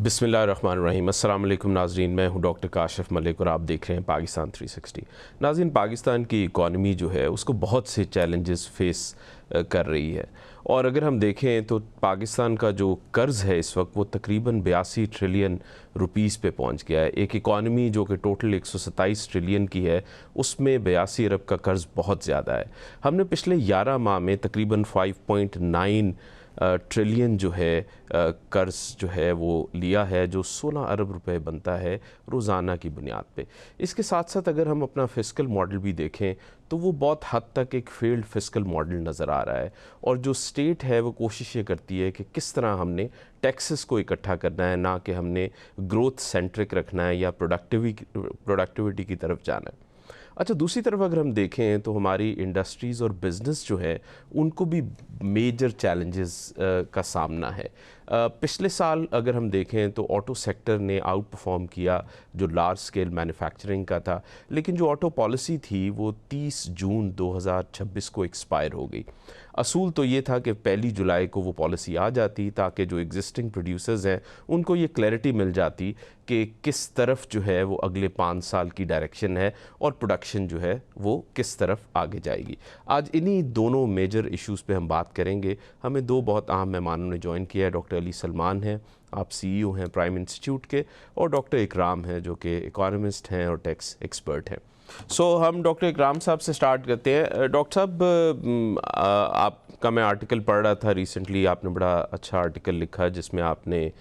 बिस्मिल्लाहिर्रहमानिर्रहीम। अस्सलाम वालेकुम नाज़रीन, मैं हूं डॉक्टर काशिफ मलिक और आप देख रहे हैं पाकिस्तान 360। नाज़रीन, पाकिस्तान की इकॉनमी जो है उसको बहुत से चैलेंजेस फेस कर रही है, और अगर हम देखें तो पाकिस्तान का जो कर्ज़ है इस वक्त वो तकरीबन 82 ट्रिलियन रुपीस पे पहुंच गया है। एक इकॉनमी जो कि टोटल 127 ट्रिलियन की है उसमें 82 अरब का कर्ज़ बहुत ज़्यादा है। हमने पिछले 11 माह में तकरीबन 5.9 ट्रिलियन जो है कर्ज़ जो है वो लिया है, जो 16 अरब रुपए बनता है रोज़ाना की बुनियाद पे। इसके साथ साथ अगर हम अपना फिस्कल मॉडल भी देखें तो वो बहुत हद तक एक फेल्ड फिस्कल मॉडल नज़र आ रहा है, और जो स्टेट है वो कोशिश ये करती है कि किस तरह हमने टैक्सेस को इकट्ठा करना है, ना कि हमने ग्रोथ सेंट्रिक रखना है या प्रोडक्टिविटी की तरफ जाना है। अच्छा, दूसरी तरफ अगर हम देखें तो हमारी इंडस्ट्रीज़ और बिज़नेस जो है उनको भी मेजर चैलेंजेस का सामना है। पिछले साल अगर हम देखें तो ऑटो सेक्टर ने आउट परफॉर्म किया जो लार्ज स्केल मैन्युफैक्चरिंग का था, लेकिन जो ऑटो पॉलिसी थी वो 30 जून 2026 को एक्सपायर हो गई। असूल तो ये था कि 1 जुलाई को वो पॉलिसी आ जाती ताकि जो एग्जिस्टिंग प्रोड्यूसर्स हैं उनको ये क्लैरिटी मिल जाती कि किस तरफ जो है वो अगले 5 साल की डायरेक्शन है और प्रोडक्शन जो है वो किस तरफ आगे जाएगी। आज इन्हीं दोनों मेजर इश्यूज़ पे हम बात करेंगे। हमें दो बहुत अहम मेहमानों ने ज्वाइन किया है। डॉक्टर अली सलमान हैं, आप सीईओ हैं प्राइम इंस्टीट्यूट के, और डॉक्टर इकराम हैं जो कि इकोनॉमिस्ट हैं और टैक्स एक्सपर्ट हैं। हम डॉक्टर इकराम साहब से स्टार्ट करते हैं। डॉक्टर साहब, आपका मैं आर्टिकल पढ़ रहा था रिसेंटली, आपने बड़ा अच्छा आर्टिकल लिखा जिसमें आपने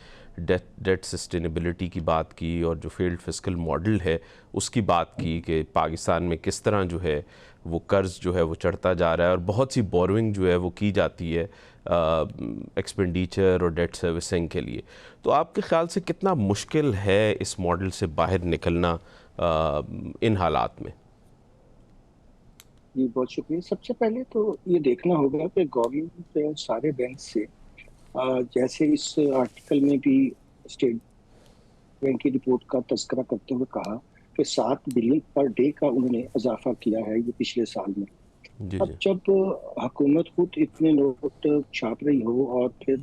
डेट सस्टेनेबिलिटी की बात की और जो फेल्ड फिस्कल मॉडल है उसकी बात की कि पाकिस्तान में किस तरह जो है वो कर्ज़ जो है वो चढ़ता जा रहा है और बहुत सी बोरोइंग जो है वो की जाती है एक्सपेंडिचर और डेट सर्विसिंग के लिए। तो आपके ख्याल से कितना मुश्किल है इस मॉडल से बाहर निकलना इन हालात में? जी, बहुत शुक्रिया। सबसे पहले तो ये देखना होगा कि गवर्नमेंट सारे बैंक से जैसे इस आर्टिकल में भी स्टेट बैंक की रिपोर्ट का तज़किरा करते हुए कहा कि 7 बिलियन पर डे का उन्होंने इजाफा किया है ये पिछले साल में। जी अब जी। जब हुकूमत खुद इतने नोट छाप रही हो और फिर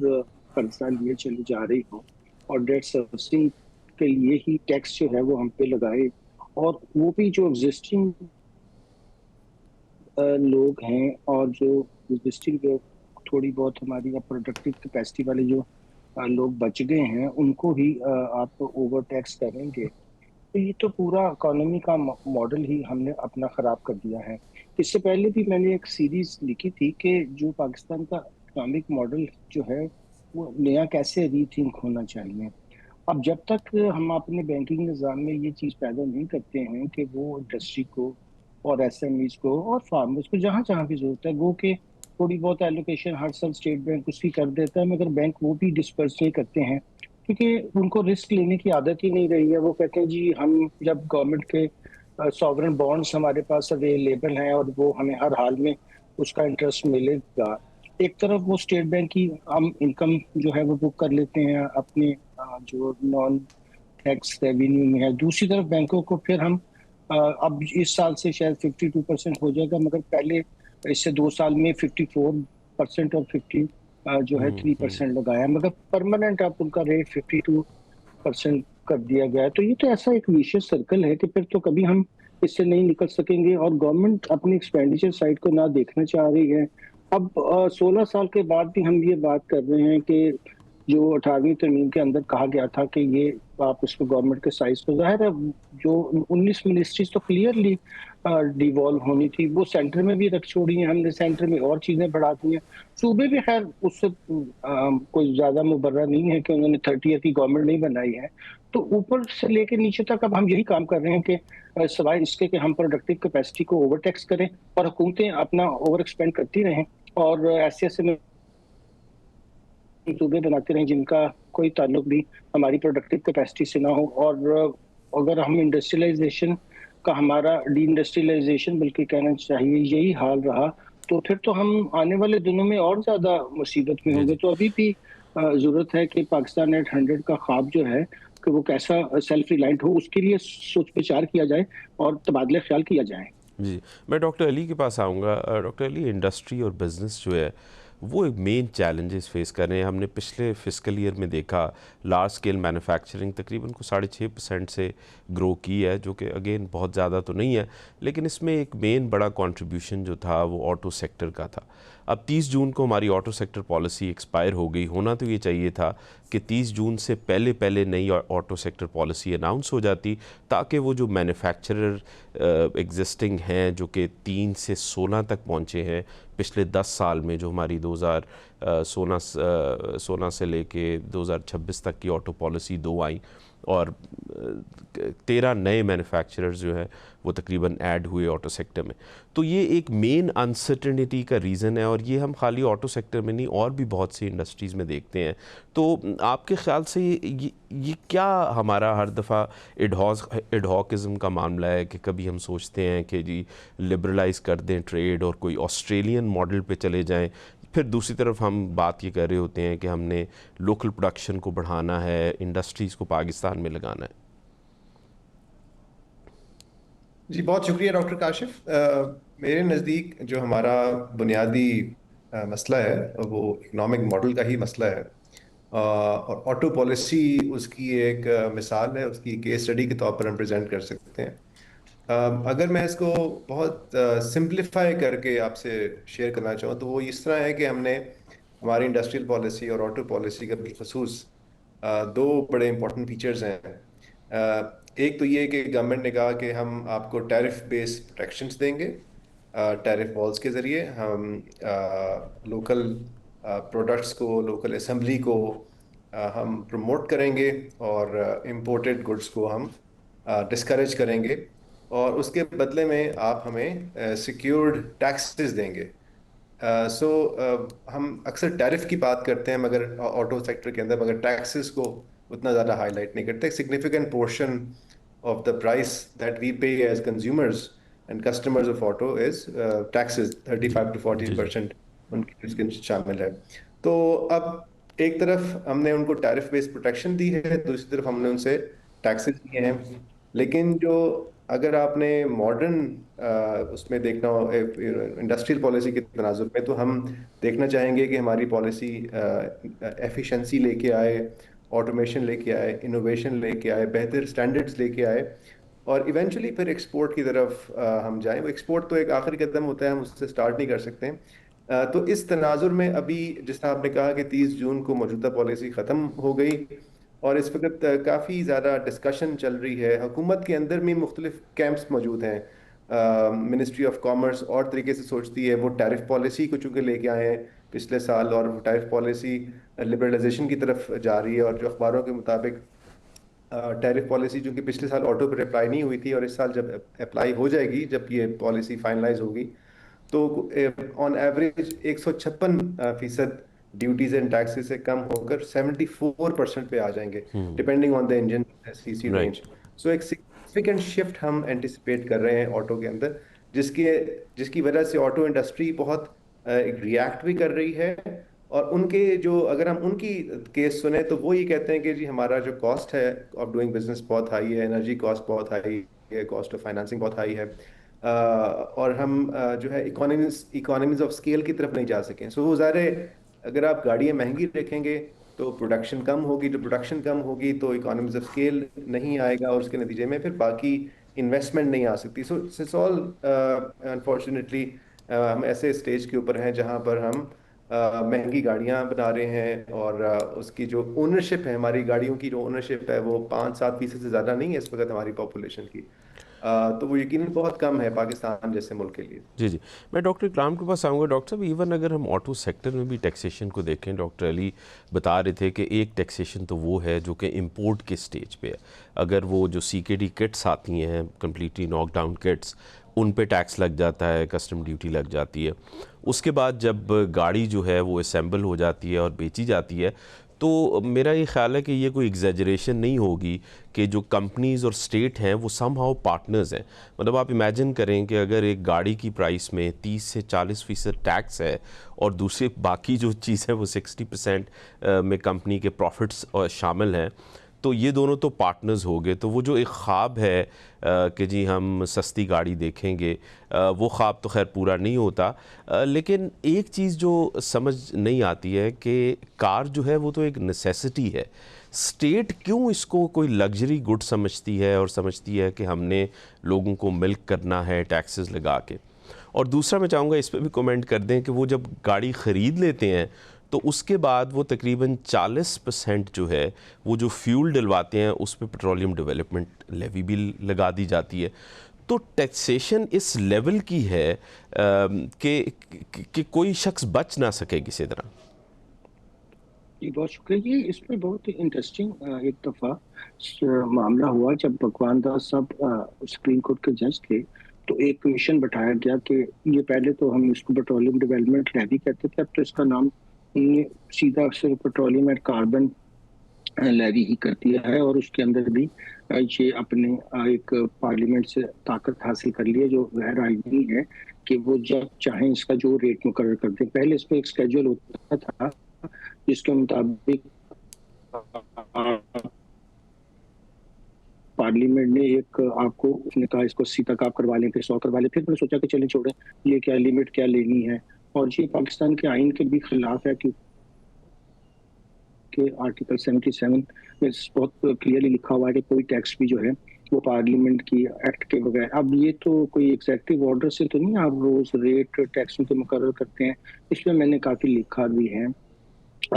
कर्जा लिए चली जा रही हो और डेट सर्विसिंग के लिए ही टैक्स जो है वो हम पे लगाए, और वो भी जो एग्जिस्टिंग लोग हैं और जो एग्जिस्टिंग जो थोड़ी बहुत हमारी प्रोडक्टिव कैपेसिटी वाले जो लोग बच गए हैं उनको ही आप ओवर टैक्स करेंगे, तो ये तो पूरा इकोनॉमी का मॉडल ही हमने अपना खराब कर दिया है। इससे पहले भी मैंने एक सीरीज लिखी थी कि जो पाकिस्तान का इकोनॉमिक मॉडल जो है वो नया कैसे रीथिंक होना चाहिए। अब जब तक हम अपने बैंकिंग निज़ाम में ये चीज़ पैदा नहीं करते हैं कि वो इंडस्ट्री को और एसएमईज को और फार्मर्स को जहाँ जहाँ की जरूरत है वो के थोड़ी बहुत एलोकेशन हर साल स्टेट बैंक उसकी कर देता है, मगर बैंक वो भी डिस्पर्स नहीं करते हैं क्योंकि उनको रिस्क लेने की आदत ही नहीं रही है। वो कहते हैं जी हम जब गवर्नमेंट के सॉवरेन बॉन्ड्स हमारे पास अवेलेबल हैं और वो हमें हर हाल में उसका इंटरेस्ट मिलेगा, एक तरफ वो स्टेट बैंक की हम इनकम जो है वो बुक कर लेते हैं अपने जो नॉन टैक्स रेवेन्यू में है, दूसरी तरफ बैंकों को फिर हम अब इस साल से शायद 52% हो जाएगा, मगर पहले इससे 2 साल में 54% और 50 जो है 3% लगाया, मगर परमानेंट अब उनका रेट 52% कर दिया गया है। तो ये तो ऐसा एक विशियस सर्कल है कि फिर तो कभी हम इससे नहीं निकल सकेंगे, और गवर्नमेंट अपनी एक्सपेंडिचर साइड को ना देखना चाह रही है। अब 16 साल के बाद भी हम ये बात कर रहे हैं कि जो 18वीं तरमीम के अंदर कहा गया था कि ये आप इसको गवर्नमेंट के साइज को, जाहिर है जो 19 मिनिस्ट्रीज तो क्लियरली डिवॉल्व होनी थी वो सेंटर में भी रख छोड़ी हैं हमने, सेंटर में और चीजें बढ़ा दी हैं। सूबे भी खैर उससे कोई ज्यादा मुबर्रा नहीं है कि उन्होंने 30 की गवर्नमेंट नहीं बनाई है। तो ऊपर से लेकर नीचे तक अब हम यही काम कर रहे हैं कि सिवाय इसके कि हम प्रोडक्टिव कैपेसिटी को ओवर टैक्स करें और हुकूमतें अपना ओवर एक्सपेंड करती रहें और ऐसे ऐसे सूबे बनाते रहें जिनका कोई ताल्लुक भी हमारी प्रोडक्टिव कैपेसिटी से ना हो। और अगर हम इंडस्ट्रियलाइजेशन का हमारा डी इंडस्ट्रियलाइजेशन बल्कि कहना चाहिए यही हाल रहा, तो फिर तो हम आने वाले दिनों में और ज्यादा मुसीबत में जी होंगे। जी। तो अभी भी जरूरत है कि पाकिस्तान एट 100 का ख्वाब जो है कि वो कैसा सेल्फ रिलायंट हो, उसके लिए सोच विचार किया जाए और तबादला ख्याल किया जाए। जी, मैं डॉक्टर अली के पास आऊँगा। डॉक्टर अली, इंडस्ट्री और बिज़नेस जो है वो एक मेन चैलेंजेस फेस कर रहे हैं। हमने पिछले फिस्कल ईयर में देखा लार्ज स्केल मैन्युफैक्चरिंग तकरीबन को 6.5% से ग्रो की है, जो कि अगेन बहुत ज़्यादा तो नहीं है, लेकिन इसमें एक मेन बड़ा कंट्रीब्यूशन जो था वो ऑटो सेक्टर का था। अब 30 जून को हमारी ऑटो सेक्टर पॉलिसी एक्सपायर हो गई। होना तो ये चाहिए था कि 30 जून से पहले पहले नई ऑटो सेक्टर पॉलिसी अनाउंस हो जाती, ताकि वो जो मैन्युफैक्चरर एग्जिस्टिंग हैं जो कि 3 से 16 तक पहुँचे हैं पिछले 10 साल में, जो हमारी 2016 से लेके 2026 तक की ऑटो पॉलिसी 2 आई और 13 नए मैन्युफैक्चरर्स जो हैं वो तकरीबन ऐड हुए ऑटो सेक्टर में। तो ये एक मेन अनसर्टेनिटी का रीज़न है, और ये हम खाली ऑटो सेक्टर में नहीं और भी बहुत सी इंडस्ट्रीज़ में देखते हैं। तो आपके ख़्याल से ये क्या हमारा हर दफ़ा एडहॉकिज़म का मामला है कि कभी हम सोचते हैं कि जी लिबरलाइज़ कर दें ट्रेड और कोई ऑस्ट्रेलियन मॉडल पे चले जाएं, फिर दूसरी तरफ हम बात ये कर रहे होते हैं कि हमने लोकल प्रोडक्शन को बढ़ाना है, इंडस्ट्रीज़ को पाकिस्तान में लगाना है। जी बहुत शुक्रिया डॉक्टर काशिफ। मेरे नज़दीक जो हमारा बुनियादी मसला है वो इकोनॉमिक मॉडल का ही मसला है, और ऑटो पॉलिसी उसकी एक मिसाल है, उसकी केस स्टडी के तौर पर हम प्रेजेंट कर सकते हैं। अगर मैं इसको बहुत सिंप्लीफाई करके आपसे शेयर करना चाहूँ तो वो इस तरह है कि हमने हमारी इंडस्ट्रियल पॉलिसी और ऑटो पॉलिसी का बिलखसूस दो बड़े इंपॉर्टेंट फीचर्स हैं। एक तो ये कि गवर्नमेंट ने कहा कि हम आपको टैरिफ बेस्ड प्रोटेक्शंस देंगे, टैरिफ वॉल्स के ज़रिए हम लोकल प्रोडक्ट्स को, लोकल असेंबली को हम प्रमोट करेंगे और इम्पोर्टेड गुड्स को हम डिस्करेज करेंगे, और उसके बदले में आप हमें सिक्योर्ड टैक्सेस देंगे। हम अक्सर टैरिफ की बात करते हैं मगर ऑटो सेक्टर के अंदर, मगर टैक्सेस को उतना ज़्यादा हाईलाइट नहीं करते। Significant portion of the price that we pay as consumers and customers of auto is taxes, 35 to जी जी 40% उनकी इसके शामिल है। तो अब एक तरफ हमने उनको टैरिफ बेस्ड प्रोटेक्शन दी है, दूसरी तरफ हमने उनसे टैक्सेस दिए हैं। लेकिन जो अगर आपने मॉडर्न उसमें देखना हो इंडस्ट्रियल पॉलिसी के तनाजुर में, तो हम देखना चाहेंगे कि हमारी पॉलिसी एफिशिएंसी लेके आए, ऑटोमेशन लेके आए, इनोवेशन लेके आए, बेहतर स्टैंडर्ड्स लेके आए, और इवेंचुअली फिर एक्सपोर्ट की तरफ हम जाएं। वो एक्सपोर्ट तो एक आखिरी कदम होता है, हम उससे स्टार्ट नहीं कर सकते हैं। तो इस तनाजुर में अभी जिस तरह आपने कहा कि 30 जून को मौजूदा पॉलिसी ख़त्म हो गई, और इस वक्त काफ़ी ज़्यादा डिस्कशन चल रही है। हुकूमत के अंदर में मुख्तलिफ कैंप्स मौजूद हैं। मिनिस्ट्री ऑफ कॉमर्स और तरीके से सोचती है, वो टैरिफ पॉलिसी को चूँकि लेके आए हैं पिछले साल, और टैरिफ पॉलिसी लिबरलाइजेशन की तरफ जा रही है। और जो अखबारों के मुताबिक टैरिफ पॉलिसी जो कि पिछले साल ऑटो पर अप्लाई नहीं हुई थी, और इस साल जब अप्लाई हो जाएगी, जब ये पॉलिसी फाइनलाइज होगी, तो on average 156% duties and taxes से कम होकर 74% पे आ जाएंगे, depending on the engine CC right. Range. So एक सिग्निफिकेंट शिफ्ट हम एंटिसिपेट कर रहे हैं ऑटो के अंदर, जिसकी जिसकी वजह से ऑटो इंडस्ट्री बहुत रिएक्ट भी कर रही है। और उनके जो, अगर हम उनकी केस सुने तो वो ये कहते हैं कि जी हमारा जो कॉस्ट है ऑफ डूइंग बिजनेस बहुत हाई है, एनर्जी कॉस्ट बहुत हाई है, कॉस्ट ऑफ फाइनेंसिंग बहुत हाई है, और हम जो है इकोनॉमीज ऑफ स्केल की तरफ नहीं जा सकें। सो वो ज़ाहिर है, अगर आप गाड़ियाँ महंगी रखेंगे तो प्रोडक्शन कम होगी, जो प्रोडक्शन कम होगी तो इकोनॉमीज ऑफ स्केल नहीं आएगा, और उसके नतीजे में फिर बाकी इन्वेस्टमेंट नहीं आ सकती। सो इट्स ऑल अनफॉर्चुनेटली हम ऐसे स्टेज के ऊपर हैं जहाँ पर हम महंगी गाड़ियाँ बना रहे हैं, और उसकी जो ओनरशिप है, हमारी गाड़ियों की जो ओनरशिप है वो 5-7% से ज़्यादा नहीं है इस वक्त हमारी पॉपुलेशन की। तो वो यकीनन बहुत कम है पाकिस्तान जैसे मुल्क के लिए। जी जी, मैं डॉक्टर इकराम के पास आऊँगा। डॉक्टर साहब, इवन अगर हम ऑटो सेक्टर में भी टैक्सेशन को देखें, डॉक्टर अली बता रहे थे कि एक टैक्सेशन तो वो है जो कि इंपोर्ट के स्टेज पे है। अगर वो जो CKD किट्स आती हैं, कम्प्लीटली नॉकडाउन किट्स, उन पे टैक्स लग जाता है, कस्टम ड्यूटी लग जाती है। उसके बाद जब गाड़ी जो है वो असेंबल हो जाती है और बेची जाती है, तो मेरा ये ख्याल है कि ये कोई एग्जैजरेशन नहीं होगी कि जो कंपनीज़ और स्टेट हैं वो समहाउ पार्टनर्स हैं। मतलब आप इमेजिन करें कि अगर एक गाड़ी की प्राइस में 30 से 40% टैक्स है, और दूसरे बाकी जो चीज़ है वो 60% में कंपनी के प्रॉफिट्स शामिल हैं, तो ये दोनों तो पार्टनर्स हो गए। तो वो जो एक ख्वाब है कि जी हम सस्ती गाड़ी देखेंगे, वो ख्वाब तो खैर पूरा नहीं होता। लेकिन एक चीज़ जो समझ नहीं आती है कि कार जो है वो तो एक नेसेसिटी है। स्टेट क्यों इसको कोई लग्जरी गुड समझती है और समझती है कि हमने लोगों को मिल्क करना है टैक्सेस लगा के। और दूसरा मैं चाहूँगा इस पे भी कमेंट कर दें कि वो जब गाड़ी ख़रीद लेते हैं तो उसके बाद वो तकरीबन 40% जो है वो जो फ्यूल डलवाते हैं उस पर पेट्रोलियम डेवलपमेंट लेवी भी लगा दी जाती है। तो टैक्सेशन इस लेवल की है कि कोई शख्स बच ना सके किसी तरह। जी बहुत शुक्रिया जी। इसमें बहुत इंटरेस्टिंग एक दफ़ा मामला हुआ जब भगवान दास साहब सुप्रीम कोर्ट के जज थे। तो एक कमीशन बैठाया गया कि ये पहले तो हम इसको पेट्रोलियम डेवलपमेंट लेवी कहते थे, अब तो इसका नाम ये सीधा सिर्फ पेट्रोलियम एंड कार्बन लेवी ही कर दिया है। और उसके अंदर भी ये अपने एक पार्लियामेंट से ताकत हासिल कर ली है जो गैर आईनी है कि वो जब चाहें इसका जो रेट मुकर्रर कर दें। पहले इसमें एक स्केड्यूल होता था जिसके मुताबिक पार्लियामेंट ने एक आपको उसने कहा इसको 80 तक आप करवा लें, फिर 100 करवा लें। फिर मैंने सोचा कि चलें छोड़ें, ये क्या लिमिट क्या लेनी है। और ये पाकिस्तान के आइन के भी खिलाफ है क्योंकि आर्टिकल 77 में बहुत क्लियरली लिखा हुआ है कि कोई टैक्स भी जो है वो पार्लियामेंट की एक्ट के बगैर। अब ये तो कोई एग्जेक्टिव ऑर्डर से तो नहीं आप रोज रेट टैक्सों के मुकर्रर करते हैं, इसमें मैंने काफी लिखा भी है।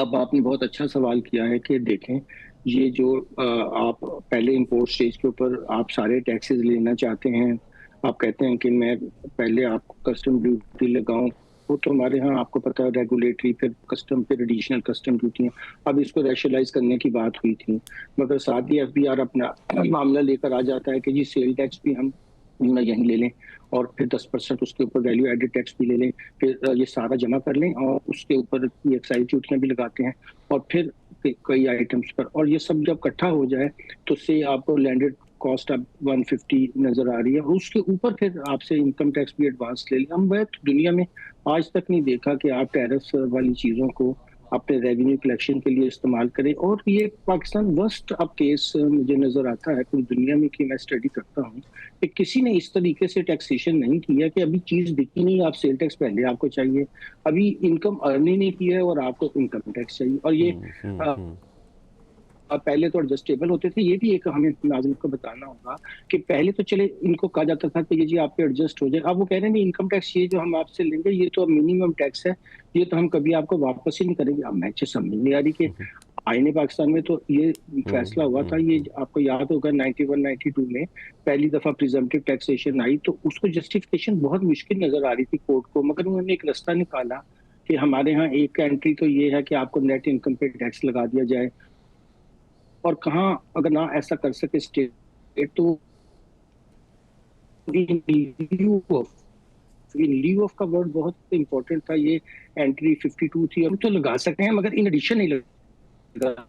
अब आपने बहुत अच्छा सवाल किया है कि देखें ये जो आप पहले इंपोर्ट स्टेज के ऊपर आप सारे टैक्सेस लेना चाहते हैं, आप कहते हैं कि मैं पहले आपको कस्टम ड्यूटी लगाऊं, वो तो हमारे यहाँ आपको पता है रेगुलेटरी फिर कस्टम फिर एडिशनल कस्टम ड्यूटी। अब इसको रैशनलाइज करने की बात हुई थी, मगर साथ ही FBR अपना मामला लेकर आ जाता है कि जी सेल टैक्स भी हम यहीं ले लें और फिर 10% उसके ऊपर वैल्यू एडेड टैक्स भी ले लें, फिर ये सारा जमा कर लें और उसके ऊपर ये एक्साइज ड्यूटियाँ भी लगाते हैं और फिर कई आइटम्स पर। और ये सब जब इकट्ठा हो जाए तो से आपको लैंडेड कॉस्ट अब 150 नजर आ रही है और उसके ऊपर फिर आपसे इनकम टैक्स भी एडवांस ले लिया। हम दुनिया में आज तक नहीं देखा कि आप टैरिफ वाली चीज़ों को अपने रेवेन्यू कलेक्शन के लिए इस्तेमाल करें। और ये पाकिस्तान वर्स्ट अब केस मुझे नजर आता है पूरी दुनिया में कि मैं स्टडी करता हूँ कि किसी ने इस तरीके से टैक्सेशन नहीं किया कि अभी चीज बिकी नहीं, आप सेल टैक्स पहले आपको चाहिए, अभी इनकम अर्न ही नहीं किया है और आपको इनकम टैक्स चाहिए। और ये अब पहले तो एडजस्टेबल होते थे, ये भी एक हमें नाज़रीन को बताना होगा कि पहले तो चले इनको कहा जाता था कि ये जी आप पे एडजस्ट हो जाए। अब वो कह रहे हैं इनकम टैक्स ये जो हम आपसे लेंगे ये तो मिनिमम टैक्स है, ये तो हम कभी आपको वापस ही नहीं करेंगे। अब मैं समझ नहीं आ रही कि आईने पाकिस्तान में तो ये फैसला हुआ था, ये आपको याद होगा 91-92 में पहली दफा प्रिजम्पटिव टैक्सेशन आई, तो उसको जस्टिफिकेशन बहुत मुश्किल नजर आ रही थी कोर्ट को, मगर उन्होंने एक रास्ता निकाला कि हमारे यहाँ एक एंट्री तो ये है कि आपको नेट इनकम पे टैक्स लगा दिया जाए। और कहाँ अगर ना ऐसा कर सके स्टेट तो इन लीव ऑफ का वर्ड बहुत इंपॉर्टेंट था, ये एंट्री 52 थी, हम तो लगा सकते हैं मगर इन एडिशन नहीं लगा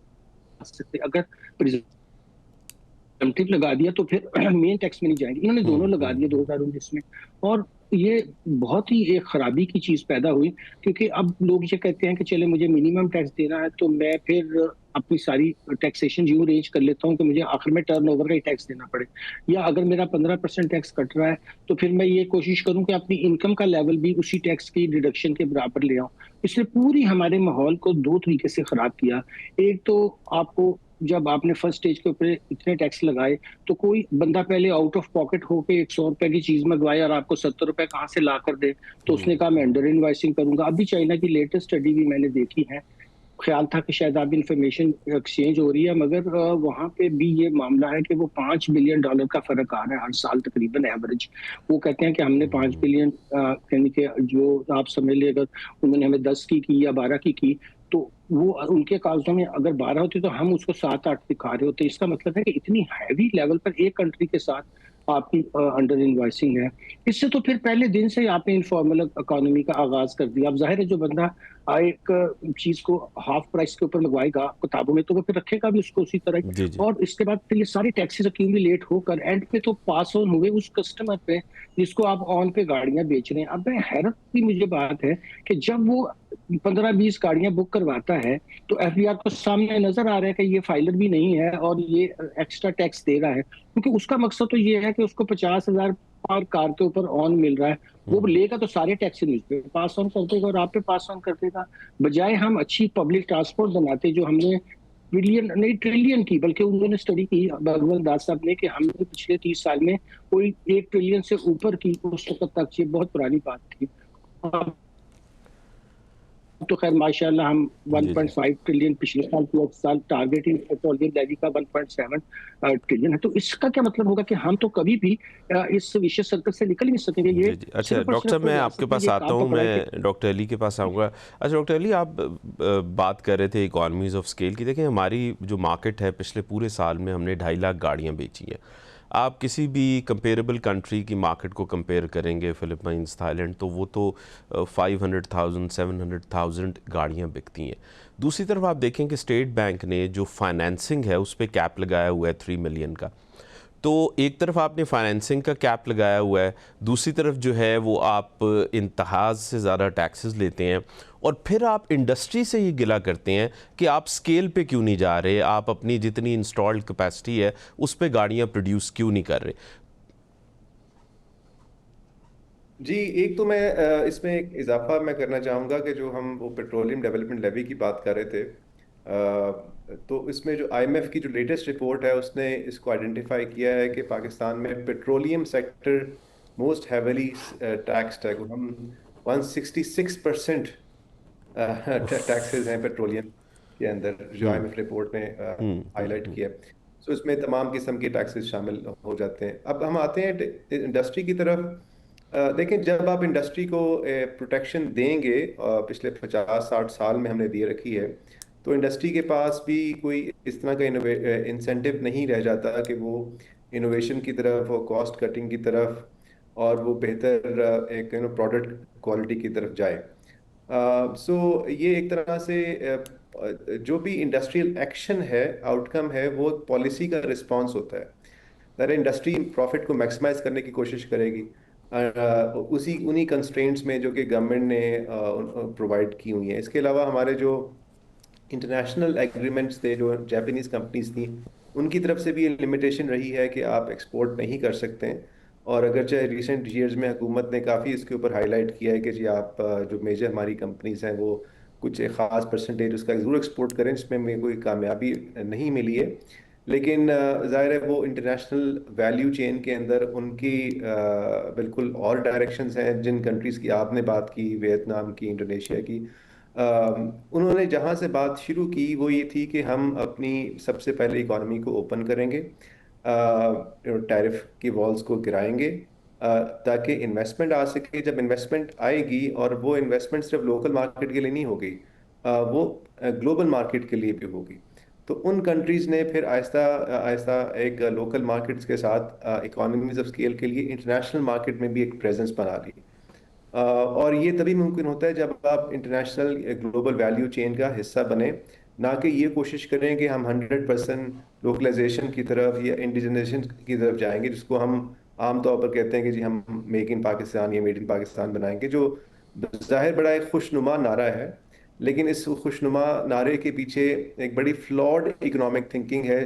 सकते। अगर प्रिजम्पटिव लगा दिया तो फिर मेन टैक्स में नहीं जाएंगे, इन्होंने दोनों लगा दिए 2019 में। और ये बहुत ही एक खराबी की चीज पैदा हुई क्योंकि अब लोग ये कहते हैं कि चले मुझे मिनिमम टैक्स देना है तो मैं फिर अपनी सारी टैक्सेशन यूं रेंज कर लेता हूं कि मुझे आखिर में टर्नओवर का ही टैक्स देना पड़े, या अगर मेरा 15% टैक्स कट रहा है तो फिर मैं ये कोशिश करूं कि अपनी इनकम का लेवल भी उसी टैक्स की डिडक्शन के बराबर ले आऊं। इसलिए पूरी हमारे माहौल को दो तरीके से खराब किया। एक तो आपको जब आपने फर्स्ट स्टेज के ऊपर इतने टैक्स लगाए तो कोई बंदा पहले आउट ऑफ पॉकेट होके 100 रुपए की चीज मंगवाए और आपको 70 रुपए कहाँ से ला कर दे, तो उसने कहा मैं अंडर इनवॉइसिंग करूंगा। अभी चाइना की लेटेस्ट स्टडी भी मैंने देखी है, ख्याल था कि शायद अब इंफॉर्मेशन एक्सचेंज हो रही है, मगर वहां पे भी ये मामला है कि वो $5 बिलियन का फर्क आ रहा है हर साल तकरीबन एवरेज। वो कहते हैं कि हमने 5 बिलियन यानी कि जो आप समझ ले अगर उन्होंने हमें 10 की या 12 की तो वो उनके कागजों में अगर 12 होती तो हम उसको 7-8 दिखा रहे होते। इसका मतलब है कि इतनी हैवी लेवल पर एक कंट्री के साथ आपकी अंडर इनवॉइसिंग है। इससे तो फिर पहले दिन से ही आपने इनफॉर्मल इकोनॉमी का आगाज कर दिया। अब जाहिर है जो बंदा एक चीज को हाफ प्राइस के ऊपर लगवाएगा किताबों में तो वो फिर रखेगा भी उसको उसी तरह। जी जी। और इसके बाद फिर ये सारी टैक्सेस एक्यूमुलेट होकर एंड पे तो पास ऑन हुए उस कस्टमर पे जिसको आप ऑन पे गाड़ियां बेच रहे हैं। अब मैं हैरत की मुझे बात है कि जब वो 15-20 गाड़ियां बुक करवाता है, तो एफबीआर को सामने नजर आ रहा है कि ये फाइलर भी नहीं है और ये एक्स्ट्रा टैक्स दे रहा है, क्योंकि उसका मकसद तो ये है कि उसको 50,000 पर कार के ऊपर ऑन मिल रहा है। वो लेगा तो सारे टैक्स मुझ पे पास ऑन कर देगा और आप पे पास ऑन कर देगा। बजाय हम अच्छी पब्लिक ट्रांसपोर्ट बनाते, जो हमने बिलियन नहीं ट्रिलियन की, बल्कि उन्होंने स्टडी की भगवंत दास साहब ने कि हमने पिछले 30 साल में कोई 1 ट्रिलियन से ऊपर की उस वक्त तक, ये बहुत पुरानी बात थी। अब तो खैर माशाल्लाह हम जी जी 1.5 ट्रिलियन पिछले साल की, साल टारगेटिंग पेट्रोलियम लेवी का 1.7 ट्रिलियन है। तो इसका क्या मतलब होगा कि हम तो कभी भी इस विशेष सर्कल से निकल ही नहीं सकेंगे। ये जी जी। अच्छा सिर्फ और डॉक्टर साहब, सिर्फ मैं आपके रियासत ने पास ये आता काम हूँ, पकड़ा है कि मैं डॉक्टर अली के पास आऊँगा। अच्छा डॉक्टर अली, आप बात कर रहे थे इकॉनमीज़ ऑफ स्केल की। देखें, हमारी जो मार्केट है, पिछले पूरे साल में हमने 2.5 लाख गाड़ियाँ बेची हैं। आप किसी भी कंपेरेबल कंट्री की मार्केट को कंपेयर करेंगे, फिलीपींस, थाईलैंड, तो वो तो 500,000 700,000 गाड़ियाँ बिकती हैं। दूसरी तरफ आप देखें कि स्टेट बैंक ने जो फाइनेंसिंग है उस पर कैप लगाया हुआ है 3 मिलियन का। तो एक तरफ आपने फाइनेंसिंग का कैप लगाया हुआ है, दूसरी तरफ जो है वो आप इंतहाज से ज़्यादा टैक्सेस लेते हैं, और फिर आप इंडस्ट्री से ये गिला करते हैं कि आप स्केल पे क्यों नहीं जा रहे, आप अपनी जितनी इंस्टॉल्ड कैपेसिटी है उस पे गाड़ियाँ प्रोड्यूस क्यों नहीं कर रहे। जी, एक तो मैं इसमें एक इजाफा मैं करना चाहूँगा कि जो हम वो पेट्रोलियम डेवलपमेंट लेवी की बात कर रहे थे, तो इसमें जो आईएमएफ की जो लेटेस्ट रिपोर्ट है उसने इसको आइडेंटिफाई किया है कि पाकिस्तान में petroleum sector most heavily taxed है। हम 166% टैक्सेस हैं पेट्रोलियम के अंदर, जो हम्म आईएमएफ रिपोर्ट ने हाईलाइट हम्म। किया है। सो इसमें तमाम किस्म के टैक्सेस शामिल हो जाते हैं। अब हम आते हैं इंडस्ट्री की तरफ। देखें, जब आप इंडस्ट्री को प्रोटेक्शन देंगे, पिछले 50-60 साल में हमने दिए रखी है, तो इंडस्ट्री के पास भी कोई इस तरह का इंसेंटिव नहीं रह जाता कि वो इनोवेशन की तरफ और कॉस्ट कटिंग की तरफ और वो बेहतर एक प्रोडक्ट क्वालिटी की तरफ जाए। सो ये एक तरह से जो भी इंडस्ट्रियल एक्शन है, आउटकम है, वो पॉलिसी का रिस्पॉन्स होता है। अगर इंडस्ट्री प्रॉफिट को मैक्सिमाइज करने की कोशिश करेगी उसी उन्हीं कंस्ट्रेंट्स में जो कि गवर्नमेंट ने प्रोवाइड की हुई है। इसके अलावा हमारे जो इंटरनेशनल एग्रीमेंट्स थे, जो जापानीज कंपनीज थी, उनकी तरफ से भी ये लिमिटेशन रही है कि आप एक्सपोर्ट नहीं कर सकते हैं। और अगरचे रिसेंट ईयर्स में हुकूमत ने काफ़ी इसके ऊपर हाईलाइट किया है कि जी आप जो मेजर हमारी कंपनीज हैं वो कुछ एक ख़ास परसेंटेज उसका ज़रूर एक्सपोर्ट करें, जिसमें हमें कोई कामयाबी नहीं मिली है। लेकिन ज़ाहिर है वो इंटरनेशनल वैल्यू चेन के अंदर उनकी बिल्कुल और डायरेक्शंस हैं। जिन कंट्रीज़ की आपने बात की, वियतनाम की, इंडोनेशिया की, उन्होंने जहाँ से बात शुरू की वो ये थी कि हम अपनी सबसे पहले इकॉनमी को ओपन करेंगे, टैरिफ की वॉल्स को गिराएंगे, ताकि इन्वेस्टमेंट आ सके। जब इन्वेस्टमेंट आएगी, और वो इन्वेस्टमेंट सिर्फ लोकल मार्केट के लिए नहीं होगी, वो ग्लोबल मार्केट के लिए भी होगी। तो उन कंट्रीज़ ने फिर आहिस्ता आहिस्ता एक लोकल मार्केट्स के साथ इकोनॉमीज ऑफ स्केल के लिए इंटरनेशनल मार्केट में भी एक प्रेजेंस बना ली। और ये तभी मुमकिन होता है जब आप इंटरनेशनल ग्लोबल वैल्यू चेन का हिस्सा बने, ना कि ये कोशिश करें कि हम 100% लोकलाइजेशन की तरफ या इंडिजनाइजेशन की तरफ जाएंगे, जिसको हम आमतौर पर कहते हैं कि जी हम मेक इन पाकिस्तान या मेड इन पाकिस्तान बनाएंगे, जो जाहिर बड़ा एक खुशनुमा नारा है। लेकिन इस खुशनुमा नारे के पीछे एक बड़ी फ्लॉड इकोनॉमिक थिंकिंग है,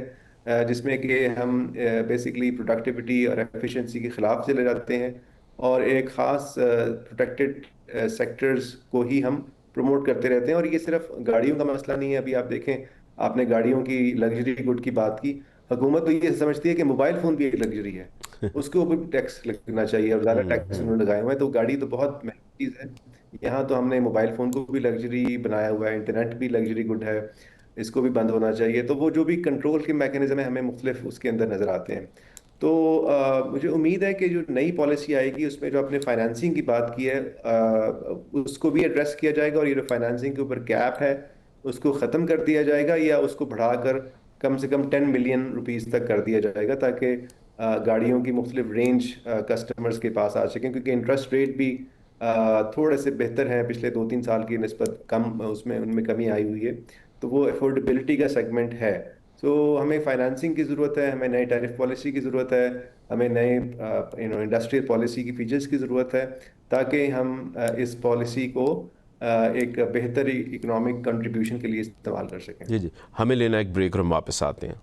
जिसमें कि हम बेसिकली प्रोडक्टिविटी और एफिशिएंसी के खिलाफ चले जाते हैं, और एक ख़ास प्रोटेक्टेड सेक्टर्स को ही हम प्रमोट करते रहते हैं। और ये सिर्फ गाड़ियों का मसला नहीं है। अभी आप देखें, आपने गाड़ियों की लग्जरी गुड की बात की, हुकूमत तो ये समझती है कि मोबाइल फ़ोन भी एक लग्जरी है, उसके ऊपर भी टैक्स लगना चाहिए, और ज़्यादा टैक्स उन्होंने लगाए हुए हैं। तो गाड़ी तो बहुत महंगी चीज़ है, यहाँ तो हमने मोबाइल फ़ोन को भी लग्जरी बनाया हुआ है, इंटरनेट भी लग्जरी गुड है, इसको भी बंद होना चाहिए। तो वो जो भी कंट्रोल के मैकेनिज्म है, हमें मुख्तलिफ उसके अंदर नज़र आते हैं। तो मुझे उम्मीद है कि जो नई पॉलिसी आएगी उसमें जो आपने फाइनेंसिंग की बात की है, उसको भी एड्रेस किया जाएगा, और ये जो फाइनेंसिंग के ऊपर कैप है उसको ख़त्म कर दिया जाएगा, या उसको बढ़ाकर कम से कम 10 मिलियन रुपीस तक कर दिया जाएगा, ताकि गाड़ियों की मुख्तलिफ रेंज कस्टमर्स के पास आ सकें। क्योंकि इंटरेस्ट रेट भी थोड़े से बेहतर हैं, पिछले 2-3 साल की निस्बत कम उसमें उनमें कमी आई हुई है। तो वो अफोर्डेबिलिटी का सेगमेंट है। सो हमें फाइनेंसिंग की ज़रूरत है, हमें नई टैरिफ पॉलिसी की ज़रूरत है, हमें नए इंडस्ट्रियल पॉलिसी की फीचर्स की ज़रूरत है, ताकि हम इस पॉलिसी को एक बेहतर इकोनॉमिक कंट्रीब्यूशन के लिए इस्तेमाल कर सकें। जी जी, हमें लेना एक ब्रेक और हम वापस आते हैं।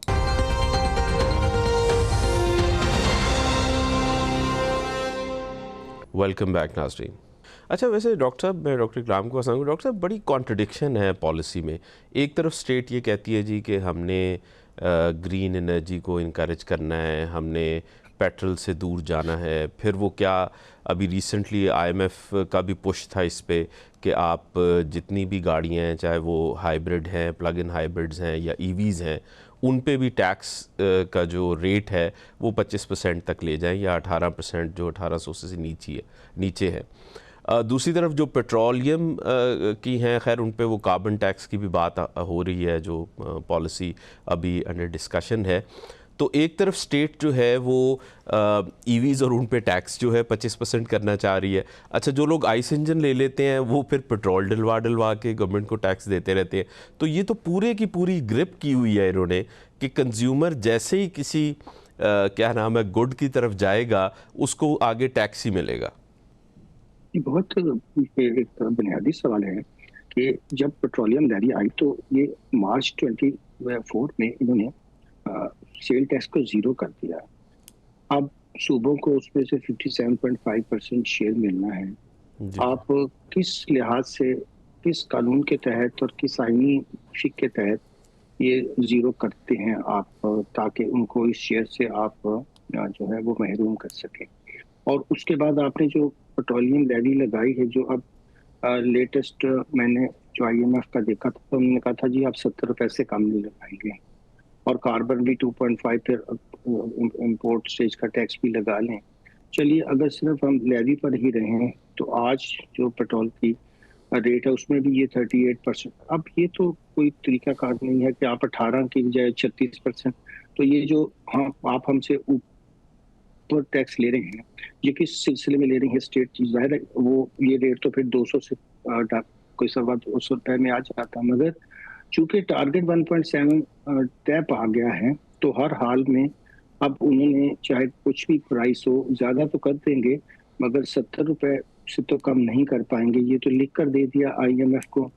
वेलकम बैक नाज़रीन। अच्छा, वैसे डॉक्टर साहब, मैं डॉक्टर इकराम को आसान, डॉक्टर साहब बड़ी कॉन्ट्रडिक्शन है पॉलिसी में। एक तरफ स्टेट ये कहती है जी कि हमने ग्रीन एनर्जी को इनकरेज करना है, हमने पेट्रोल से दूर जाना है, फिर वो क्या अभी रिसेंटली IMF का भी पुश था इस पे कि आप जितनी भी गाड़ियाँ हैं, चाहे वो हाइब्रिड हैं, प्लग इन हाइब्रिड्स हैं या EVs हैं, उन पे भी टैक्स का जो रेट है वो 25% तक ले जाएं या 18%, जो 1800 से नीचे है। दूसरी तरफ जो पेट्रोलियम की हैं, खैर उन पे वो कार्बन टैक्स की भी बात हो रही है, जो पॉलिसी अभी अंडर डिस्कशन है। तो एक तरफ स्टेट जो है वो EVs और उन पे टैक्स जो है 25% करना चाह रही है। अच्छा, जो लोग आइस इंजन ले लेते हैं वो फिर पेट्रोल डलवा के गवर्नमेंट को टैक्स देते रहते हैं। तो ये तो पूरे की पूरी ग्रिप की हुई है इन्होंने कि कंज्यूमर जैसे ही किसी क्या नाम है गुड की तरफ जाएगा, उसको आगे टैक्स ही मिलेगा। ये बहुत एक बुनियादी सवाल है कि जब पेट्रोलियम लैरी आई तो ये मार्च 24 में इन्होंने सेल टैक्स को जीरो कर दिया। अब सूबों को उसमें से 57.5% शेयर मिलना है। आप किस लिहाज से, किस कानून के तहत और किस आईनी फिक के तहत ये जीरो करते हैं आप, ताकि उनको इस शेयर से आप जो है वो महरूम कर सकें। और उसके बाद आपने जो पेट्रोलियम लैवी लगाई है, जो अब लेटेस्ट मैंने जो IMF का देखा था, तो उन्होंने कहा था जी आप 70 रुपए से कम नहीं लगाएंगे, और कार्बन भी 2.5, फिर इम्पोर्ट स्टेज का टैक्स भी लगा लें। चलिए, अगर सिर्फ हम लैवी पर ही रहें तो आज जो पेट्रोल की रेट है उसमें भी ये 38%। अब ये तो कोई तरीकाकार नहीं है कि आप 18 की बजाय 36%, तो ये जो आप हमसे ऊपर टैक्स ले रहे हैं, ये किस सिलसिले में ले रही है स्टेट? जाहिर है वो ये रेट तो फिर 200 से कोई 200 रुपए में आ जाता, मगर चूंकि टारगेट 1.7 तय आ गया है, तो हर हाल में अब उन्होंने चाहे कुछ भी प्राइस हो, ज्यादा तो कर देंगे मगर 70 रुपए से तो कम नहीं कर पाएंगे। ये तो लिख कर दे दिया IMF को।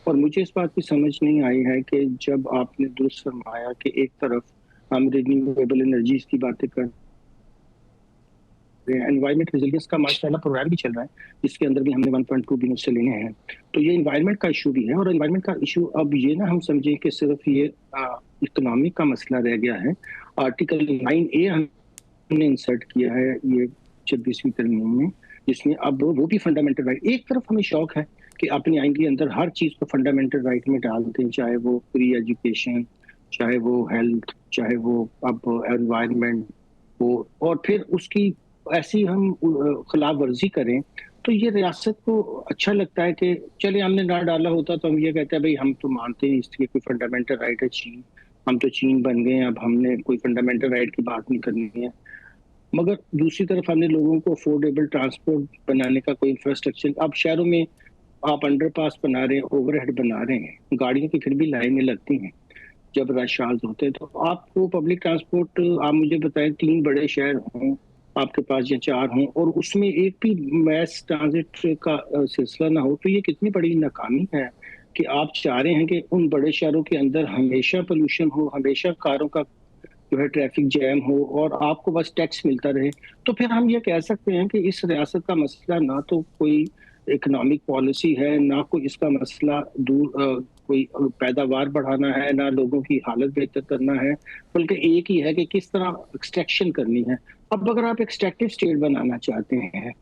और मुझे इस बात की समझ नहीं आई है कि जब आपने दुरुस्त फरमाया कि एक तरफ हम रिन्यूएबल एनर्जीज की बातें कर एनवायरमेंट रेजिलियंस का माशाल्लाह प्रोग्राम भी चल रहा है, जिसके अंदर भी हमने 1.2 बिलियन से लेने हैं, तो ये एनवायरमेंट का इशू भी है। और एनवायरमेंट का इशू अब ये ना हम समझें कि सिर्फ ये इकोनॉमिक का मसला रह गया है। आर्टिकल 9A हमने इंसर्ट किया है ये 26वीं तरमीम में, जिसमें अब वो भी फंडामेंटल राइट, एक तरफ हमें शौक है कि अपने आइन के अंदर हर चीज को फंडामेंटल राइट में डालते हैं, चाहे वो फ्री एजुकेशन, चाहे वो हेल्थ, चाहे वो अब एनवायरमेंट हो, और फिर उसकी ऐसी हम खिलाफ वर्जी करें तो ये रियासत को अच्छा लगता है कि चले हमने ना डाला होता तो हम ये कहते हैं भाई हम तो मानते हैं इसके कोई फंडामेंटल राइट है चीन, हम तो चीन बन गए हैं, अब हमने कोई फंडामेंटल राइट की बात नहीं करनी है। मगर दूसरी तरफ हमने लोगों को अफोर्डेबल ट्रांसपोर्ट बनाने का कोई इंफ्रास्ट्रक्चर, अब शहरों में आप अंडरपास बना रहे हैं, ओवरहेड बना रहे हैं, गाड़ियों की फिर भी लाइनें लगती हैं जब रश आवर्स होते हैं, तो आपको पब्लिक ट्रांसपोर्ट, आप मुझे बताएं 3 बड़े शहर हों आपके पास या 4 हों और उसमें एक भी मैस ट्रांजिट का सिलसिला ना हो, तो ये कितनी बड़ी नाकामी है कि आप चाह रहे हैं कि उन बड़े शहरों के अंदर हमेशा पोल्यूशन हो, हमेशा कारों का जो है ट्रैफिक जैम हो और आपको बस टैक्स मिलता रहे। तो फिर हम ये कह सकते हैं कि इस रियासत का मसला ना तो कोई इकोनॉमिक पॉलिसी है, ना कोई इसका मसला कोई पैदावार बढ़ाना है, ना लोगों की हालत बेहतर करना है, बल्कि एक ही है कि किस तरह एक्सट्रैक्शन करनी है। अब अगर आप एक्सट्रैक्टिव स्टेट बनाना चाहते हैं,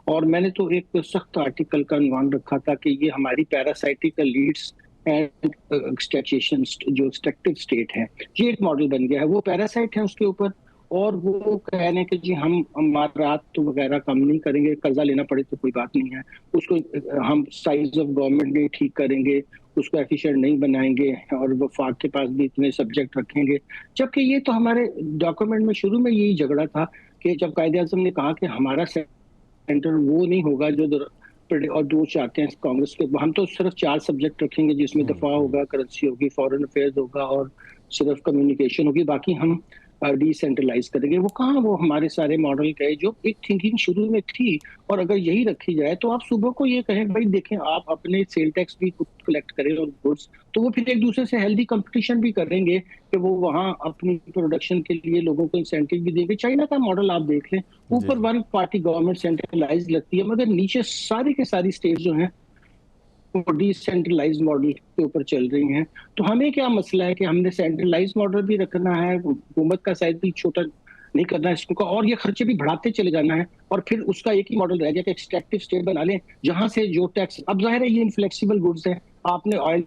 और मैंने तो एक सख्त आर्टिकल का अनुमान रखा था कि ये हमारी पैरासाइटिकल लीड्स एंड एक्सट्रैक्शन जो एक्सट्रैक्टिव स्टेट है, ये एक मॉडल बन गया है, वो पैरासाइट है उसके ऊपर, और वो कह रहे हैं कि जी हम मारात तो वगैरह कम नहीं करेंगे, कर्जा लेना पड़े तो कोई बात नहीं है, उसको हम साइज ऑफ गवर्नमेंट नहीं ठीक करेंगे, उसको एफिशिएंट नहीं बनाएंगे, और वफाक के पास भी इतने सब्जेक्ट रखेंगे। जबकि ये तो हमारे डॉक्यूमेंट में शुरू में यही झगड़ा था कि जब कायदे-ए-आज़म ने कहा कि हमारा सेंटर वो नहीं होगा जो और दो चाहते हैं कांग्रेस के, हम तो सिर्फ 4 सब्जेक्ट रखेंगे जिसमें दफा होगा, करेंसी होगी, फॉरेन अफेयर्स होगा और सिर्फ कम्युनिकेशन होगी, बाकी हम डिसेंट्रलाइज करेंगे। वो कहाँ, वो हमारे सारे मॉडल गए जो एक थिंकिंग शुरू में थी। और अगर यही रखी जाए तो आप सुबह को ये कहें भाई देखें आप अपने सेल टैक्स भी खुद कलेक्ट करें और गुड्स, तो वो फिर एक दूसरे से हेल्दी कंपटीशन भी करेंगे कि वो वहाँ अपनी प्रोडक्शन के लिए लोगों को इंसेंटिव भी देंगे। चाइना का मॉडल आप देख लें, जी ऊपर जी वन पार्टी गवर्नमेंट सेंट्रलाइज लगती है, मगर नीचे सारी के सारी स्टेट जो हैं वो डिसेंट्रलाइज मॉडल के ऊपर चल रही हैं। तो हमें क्या मसला है कि हमने सेंट्रलाइज मॉडल भी रखना है, हुकूमत का साइज भी छोटा नहीं करना है इसको, और ये खर्चे भी बढ़ाते चले जाना है, और फिर उसका एक ही मॉडल रह गया कि एक्सट्रैक्टिव स्टेट बना लें जहां से जो टैक्स, अब जाहिर है ये इनफ्लेक्सिबल गुड्स है, आपने ऑयल